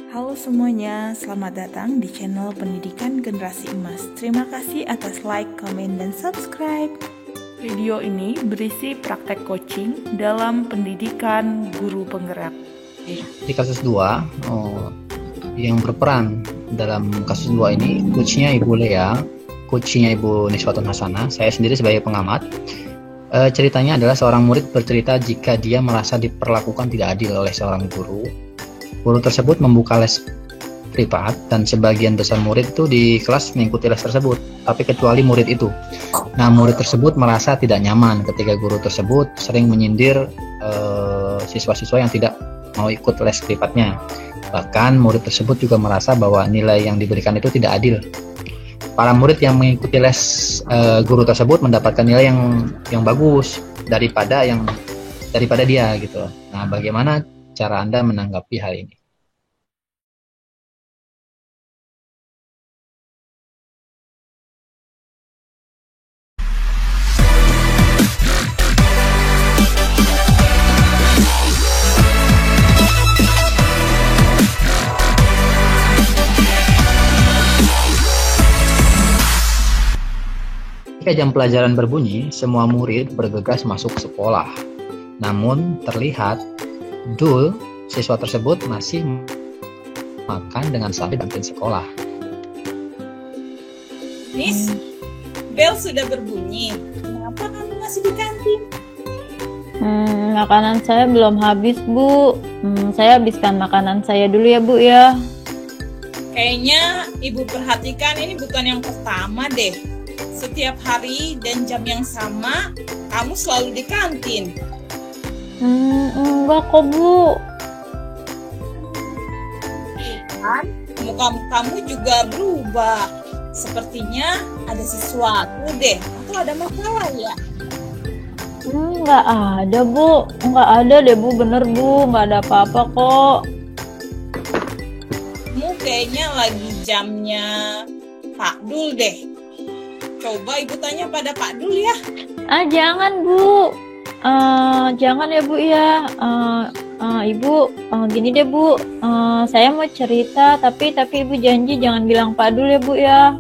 Halo semuanya, selamat datang di channel Pendidikan Generasi Emas. Terima kasih atas like, komen, dan subscribe. Video ini berisi praktek coaching dalam pendidikan guru penggerak. Di kasus 2, yang berperan dalam kasus 2 ini coachnya Ibu Lea, coachnya Ibu Niswatun Hasanah, saya sendiri sebagai pengamat. Ceritanya adalah seorang murid bercerita jika dia merasa diperlakukan tidak adil oleh seorang guru. Guru tersebut membuka les privat dan sebagian besar murid itu di kelas mengikuti les tersebut, tapi kecuali murid itu. Nah, murid tersebut merasa tidak nyaman ketika guru tersebut sering menyindir siswa-siswa yang tidak mau ikut les privatnya. Bahkan murid tersebut juga merasa bahwa nilai yang diberikan itu tidak adil. Para murid yang mengikuti les guru tersebut mendapatkan nilai yang bagus daripada dia gitu. Nah, bagaimana cara Anda menanggapi hal ini? Ketika jam pelajaran berbunyi, semua murid bergegas masuk sekolah. Namun terlihat Dul, siswa tersebut masih makan dengan sambil di kantin sekolah. Miss, bel sudah berbunyi. Kenapa kamu masih di kantin? Makanan saya belum habis, Bu. Saya habiskan makanan saya dulu ya, Bu ya. Kayaknya Ibu perhatikan ini bukan yang pertama deh. Setiap hari dan jam yang sama, kamu selalu di kantin. Enggak kok, Bu. Kan, muka kamu juga berubah. Sepertinya ada sesuatu deh. Atau ada masalah ya? Enggak ada, Bu. Enggak ada deh, Bu. Bener, Bu. Enggak ada apa-apa kok. Kamu kayaknya lagi jamnya Pak Dul deh. Coba Ibu tanya pada Pak Dul ya. Jangan, Bu. Jangan ya, Bu ya. Ibu, gini deh, Bu. Saya mau cerita, tapi Ibu janji jangan bilang Pak Dul ya, Bu ya.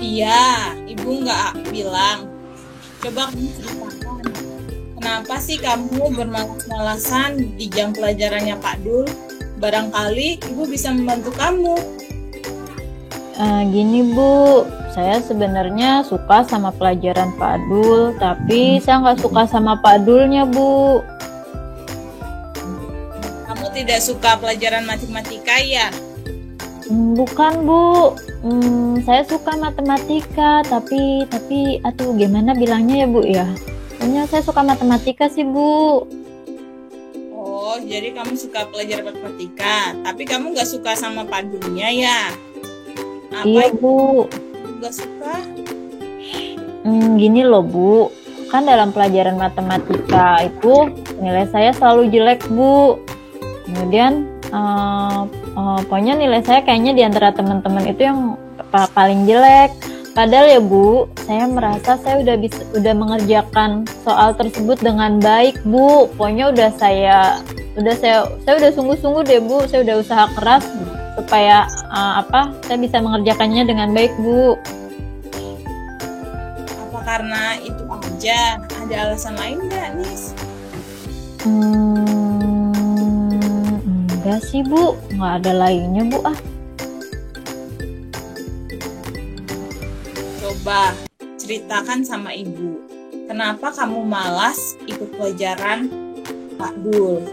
Iya, Ibu nggak bilang. Coba kamu ceritakan. Kenapa sih kamu bermalas-malasan di jam pelajarannya Pak Dul? Barangkali Ibu bisa membantu kamu. Gini, Bu. Saya sebenarnya suka sama pelajaran Pak Dul, tapi saya nggak suka sama Pak Dulnya, Bu. Kamu tidak suka pelajaran matematika ya? Bukan, Bu. Saya suka matematika, tapi aduh gimana bilangnya ya, Bu ya? Pokoknya saya suka matematika sih, Bu. Oh, jadi kamu suka pelajaran matematika, tapi kamu nggak suka sama Pak Dulnya ya? Apa Iya, Bu. nggak suka? Gini loh, Bu. Kan dalam pelajaran matematika itu nilai saya selalu jelek, Bu. Kemudian pokoknya nilai saya kayaknya di antara teman-teman itu yang paling jelek. Padahal ya, Bu, saya merasa saya udah mengerjakan soal tersebut dengan baik, Bu. Pokoknya saya udah sungguh-sungguh deh, Bu. Saya udah usaha keras supaya saya bisa mengerjakannya dengan baik, Bu. Apa karena itu aja? Ada alasan lain nggak, Nis? Enggak sih, Bu. Nggak ada lainnya, Bu. Coba ceritakan sama Ibu. Kenapa kamu malas ikut pelajaran Pak Dul?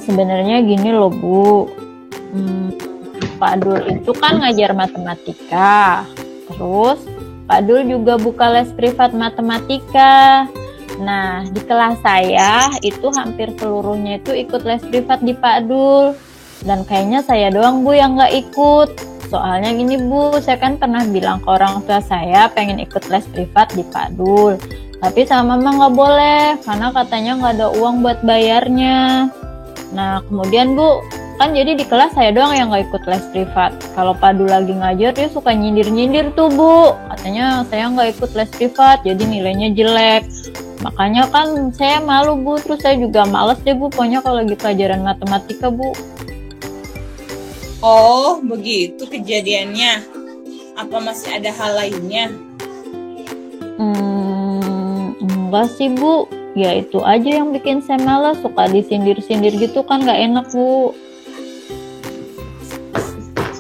Sebenarnya gini loh, Bu. Pak Dul itu kan ngajar matematika. Terus Pak Dul juga buka les privat matematika. Nah, di kelas saya itu hampir seluruhnya itu ikut les privat di Pak Dul. Dan kayaknya saya doang, Bu, yang nggak ikut. Soalnya gini, Bu, saya kan pernah bilang ke orang tua saya pengen ikut les privat di Pak Dul. Tapi sama Mama nggak boleh, karena katanya nggak ada uang buat bayarnya. Nah, kemudian, Bu, kan jadi di kelas saya doang yang nggak ikut les privat. Kalau Pak Dul lagi ngajar, dia suka nyindir-nyindir tuh, Bu. Katanya saya nggak ikut les privat, jadi nilainya jelek. Makanya kan saya malu Bu, terus saya juga males deh Bu, pokoknya kalau lagi pelajaran matematika Bu. Oh, begitu kejadiannya. Apa masih ada hal lainnya? Enggak sih Bu, ya itu aja yang bikin saya malas, suka disindir-sindir gitu kan gak enak Bu.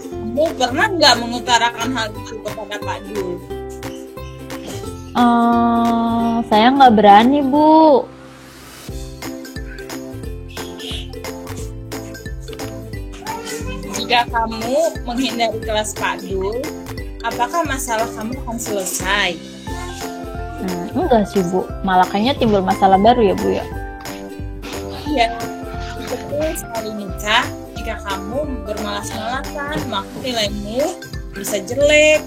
Kamu pernah nggak mengutarakan hal itu kepada Pak Dul? Saya nggak berani Bu. Jika kamu menghindari kelas Pak Dul, apakah masalah kamu akan selesai? Enggak sih Bu, malah kayaknya timbul masalah baru ya Bu ya. Iya, betul sekali Nica. Jika kamu bermalas-malasan, maka nilaimu bisa jelek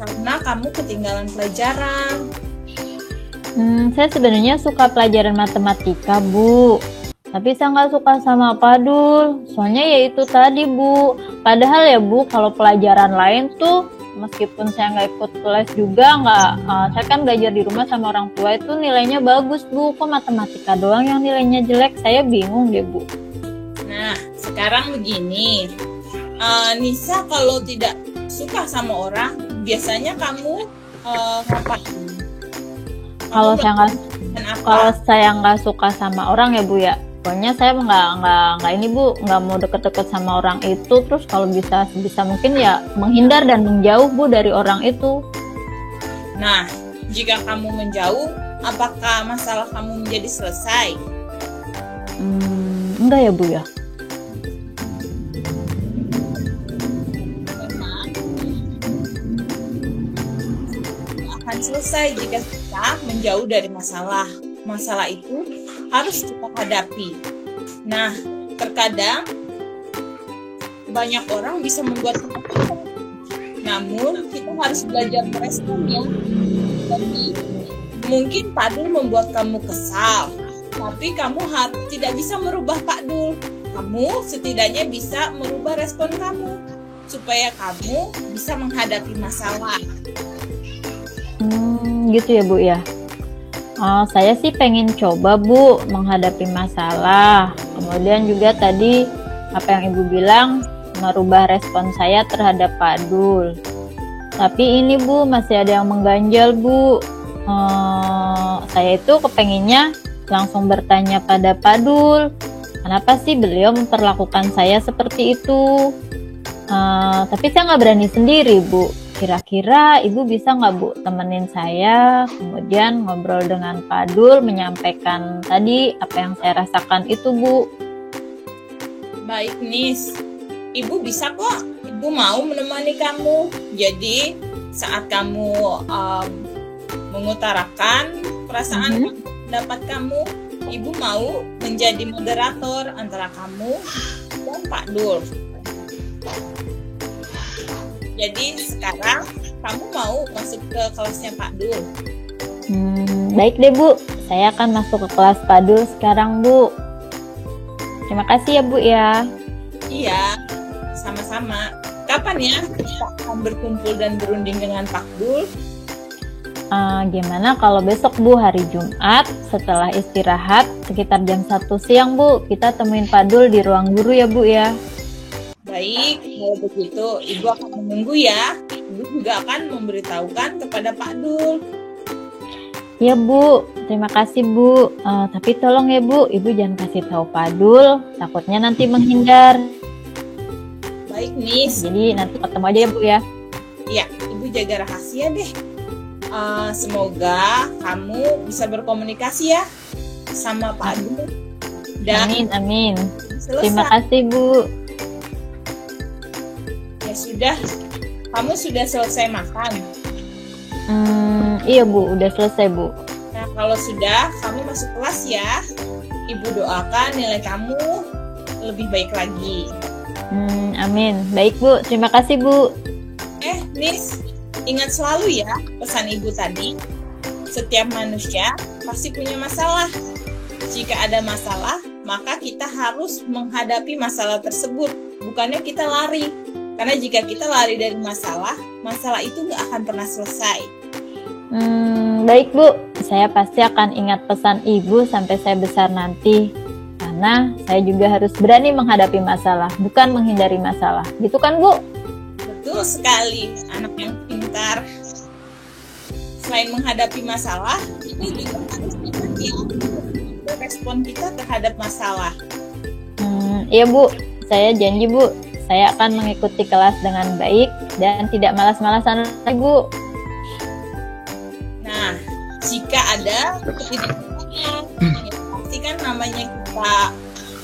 karena kamu ketinggalan pelajaran. Saya sebenarnya suka pelajaran matematika Bu, tapi saya nggak suka sama Pak Dul. Soalnya ya itu tadi Bu, padahal ya Bu, kalau pelajaran lain tuh meskipun saya nggak ikut kelas juga saya kan belajar di rumah sama orang tua itu nilainya bagus Bu. Kok matematika doang yang nilainya jelek? Saya bingung deh Bu. Nah, sekarang begini, Nisa kalau tidak suka sama orang, biasanya kamu ngapain? Kalau saya nggak suka sama orang ya Bu ya, pokoknya saya nggak ini Bu, nggak mau deket-deket sama orang itu. Terus kalau bisa mungkin ya menghindar dan menjauh Bu dari orang itu. Nah, jika kamu menjauh, apakah masalah kamu menjadi selesai? Enggak ya Bu ya. Akan selesai jika kita menjauh dari masalah. Masalah itu harus kita hadapi. Nah, terkadang banyak orang bisa membuat kita kesal. Namun, kita harus belajar meresponnya. Jadi, mungkin Pak Dul membuat kamu kesal, tapi kamu tidak bisa merubah Pak Dul. Kamu setidaknya bisa merubah respon kamu, supaya kamu bisa menghadapi masalah. Gitu ya Bu ya. Saya sih pengen coba Bu menghadapi masalah. Kemudian juga tadi apa yang Ibu bilang, merubah respon saya terhadap Pak Dul. Tapi ini Bu, masih ada yang mengganjal Bu. Saya itu kepenginnya langsung bertanya pada Pak Dul, kenapa sih beliau memperlakukan saya seperti itu? Tapi saya nggak berani sendiri Bu. Kira-kira Ibu bisa nggak Bu temenin saya, kemudian ngobrol dengan Pak Dul, menyampaikan tadi apa yang saya rasakan itu Bu. Baik Nis, Ibu bisa kok. Ibu mau menemani kamu. Jadi saat kamu mengutarakan perasaan pendapat kamu, Ibu mau menjadi moderator antara kamu dan Pak Dul. Jadi sekarang kamu mau masuk ke kelasnya Pak Dul? Baik deh Bu, saya akan masuk ke kelas Pak Dul sekarang Bu. Terima kasih ya Bu ya. Iya, sama-sama. Kapan ya kita akan berkumpul dan berunding dengan Pak Dul? Gimana kalau besok Bu, hari Jumat setelah istirahat sekitar jam 1 siang Bu, kita temuin Pak Dul di ruang guru ya Bu ya. Baik, kalau begitu Ibu akan menunggu ya. Ibu juga akan memberitahukan kepada Pak Dul. Ya Bu, terima kasih Bu. Tapi tolong ya Bu, Ibu jangan kasih tahu Pak Dul, takutnya nanti menghindar. Baik Nis. Jadi nanti ketemu aja ya Bu ya. Iya, Ibu jaga rahasia deh. Semoga kamu bisa berkomunikasi ya sama Pak Dul. Dan Amin. selesai. Terima kasih Bu. Ya sudah, kamu sudah selesai makan? Iya Bu, udah selesai Bu. Nah kalau sudah, kamu masuk kelas ya. Ibu doakan nilai kamu lebih baik lagi. Amin. Baik Bu, terima kasih Bu. Nis, ingat selalu ya pesan Ibu tadi. Setiap manusia pasti punya masalah. Jika ada masalah, maka kita harus menghadapi masalah tersebut. Bukannya kita lari. Karena jika kita lari dari masalah, masalah itu nggak akan pernah selesai. Baik Bu, saya pasti akan ingat pesan Ibu sampai saya besar nanti. Karena saya juga harus berani menghadapi masalah, bukan menghindari masalah. Gitu kan Bu? Betul sekali, anak yang pintar. Selain menghadapi masalah, ini juga harus ingat ya, respon kita terhadap masalah. Iya Bu, saya janji Bu, saya akan mengikuti kelas dengan baik dan tidak malas-malasan lagi Bu. Nah, jika ada ketidaksetujuan, ya pasti kan namanya kita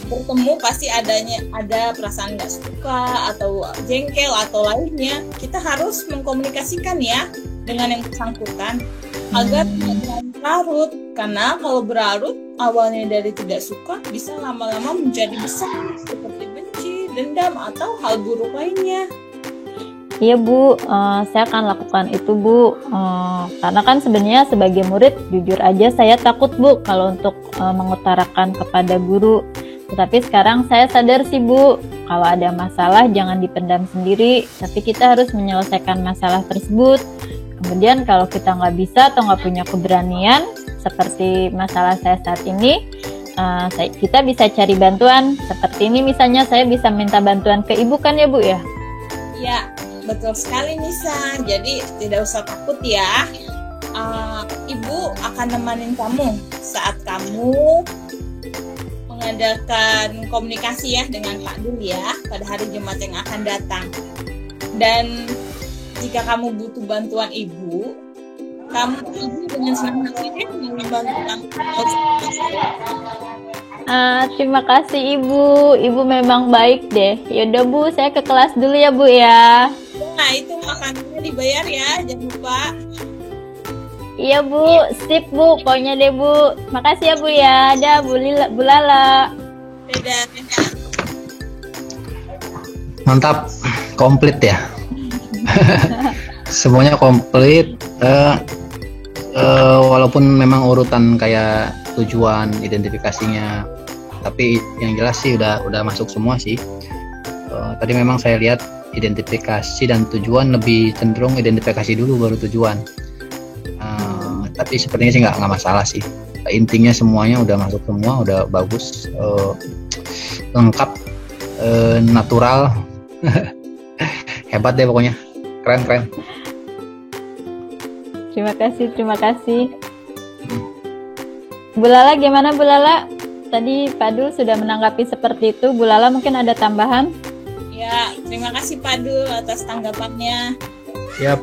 bertemu pasti ada perasaan nggak suka atau jengkel atau lainnya. Kita harus mengkomunikasikan ya dengan yang bersangkutan agar tidak berlarut. Karena kalau berlarut awalnya dari tidak suka bisa lama-lama menjadi besar seperti benci, dendam atau hal buruk lainnya. Iya Bu, saya akan lakukan itu Bu. Karena kan sebenarnya sebagai murid, jujur aja saya takut Bu kalau untuk mengutarakan kepada guru. Tetapi sekarang saya sadar sih Bu, kalau ada masalah jangan dipendam sendiri, tapi kita harus menyelesaikan masalah tersebut. Kemudian kalau kita nggak bisa atau nggak punya keberanian, seperti masalah saya saat ini, kita bisa cari bantuan. Seperti ini misalnya saya bisa minta bantuan ke Ibu kan ya Bu ya? Ya, betul sekali Nisa. Jadi tidak usah takut ya. Ibu akan nemenin kamu saat kamu mengadakan komunikasi ya dengan Pak Dul ya pada hari Jumat yang akan datang. Dan jika kamu butuh bantuan ibu dengan senang hati deh membantu kamu. Terima kasih Ibu. Ibu memang baik deh. Yaudah Bu, saya ke kelas dulu ya Bu ya. Nah, itu makanannya dibayar ya, jangan lupa. Iya Bu, sip Bu, pokoknya deh Bu. Makasih ya Bu ya. Dah Bu Lala. Dadah. Mantap, komplit ya. Semuanya komplit. Walaupun memang urutan kayak tujuan, identifikasinya, tapi yang jelas sih udah masuk semua sih. Tadi memang saya lihat identifikasi dan tujuan lebih cenderung identifikasi dulu baru tujuan. Tapi sepertinya sih nggak masalah sih. Intinya semuanya udah masuk semua, udah bagus, lengkap, natural, hebat deh pokoknya, keren. Terima kasih. Bu Lala gimana Bu Lala? Tadi Pak Dul sudah menanggapi seperti itu. Bu Lala mungkin ada tambahan? Ya, terima kasih Pak Dul atas tanggapannya. Siap.